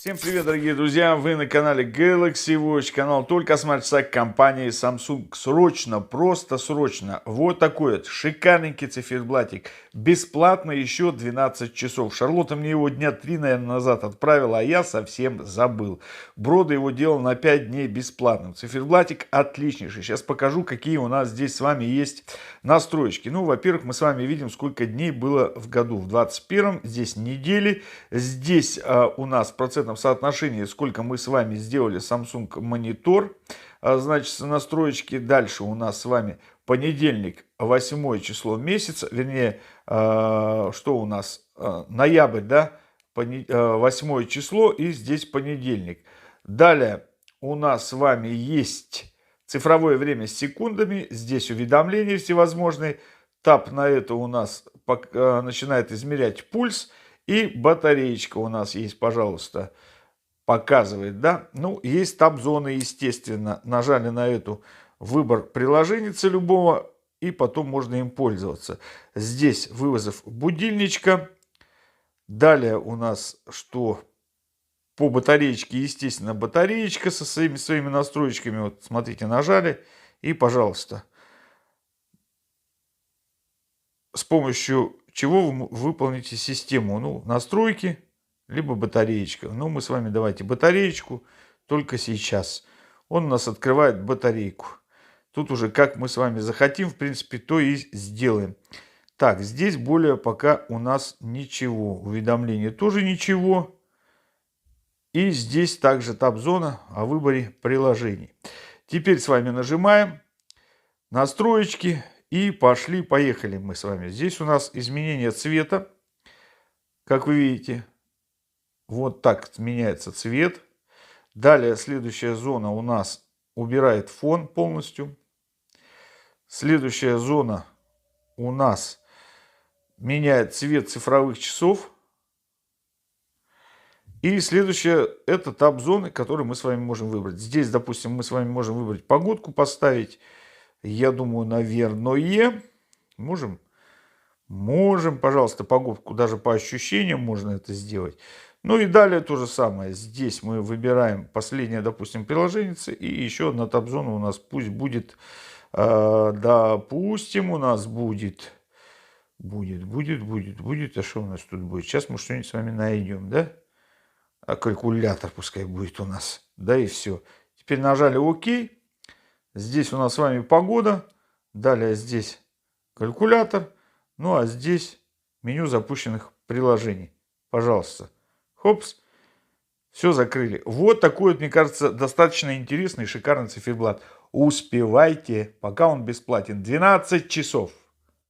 Всем привет, дорогие друзья! Вы на канале Galaxy Watch, канал только Smart Sack компании Samsung. Срочно, просто срочно. Вот такой вот шикарненький циферблатик. Бесплатно еще 12 часов. Шарлотта мне его дня 3, наверное, назад отправила, а я совсем забыл. Брода его делал на 5 дней бесплатным. Циферблатик отличнейший. Сейчас покажу, какие у нас здесь с вами есть настроечки. Ну, во-первых, мы с вами видим, сколько дней было в году. В 21-м здесь недели. Здесь у нас в процентном соотношении, сколько мы с вами сделали Samsung монитор. Значит, настроечки. Дальше у нас с вами понедельник, 8 число месяца. Вернее, что у нас? Ноябрь, да? 8 число, и здесь понедельник. Далее у нас с вами есть цифровое время с секундами. Здесь уведомления всевозможные. Тап на это у нас начинает измерять пульс. И батареечка у нас есть, пожалуйста, показывает, да. Ну, есть тап-зоны, естественно. Нажали на эту, выбор приложения любого, и потом можно им пользоваться. Здесь вызов будильничка. Далее у нас что? По батареечке, естественно, батареечка со своими настроечками. Вот, смотрите, нажали, и, пожалуйста, с помощью чего вы выполните систему. Ну, настройки, либо батареечка. Ну, мы с вами давайте батареечку только сейчас. Он у нас открывает батарейку. Тут уже как мы с вами захотим, в принципе, то и сделаем. Так, здесь более пока у нас ничего. Уведомления тоже ничего. И здесь также тап-зона о выборе приложений. Теперь с вами нажимаем настроечки. И пошли-поехали мы с вами. Здесь у нас изменение цвета. Как вы видите, вот так меняется цвет. Далее следующая зона у нас убирает фон полностью. Следующая зона у нас меняет цвет цифровых часов. И следующая это тап-зоны, которые мы с вами можем выбрать. Здесь, допустим, мы с вами можем выбрать погодку, поставить. Я думаю, наверное, можем, пожалуйста, погодку, даже по ощущениям можно это сделать. Ну и далее то же самое. Здесь мы выбираем последнее, допустим, приложение. И еще одна тап-зона у нас пусть будет, допустим, у нас будет. А что у нас тут будет? Сейчас мы что-нибудь с вами найдем, да? А калькулятор пускай будет у нас. Да и все. Теперь нажали ОК. Здесь у нас с вами погода. Далее здесь калькулятор. Ну а здесь меню запущенных приложений. Пожалуйста. Хопс. Все закрыли. Вот такой вот, мне кажется, достаточно интересный и шикарный циферблат. Успевайте, пока он бесплатен. 12 часов.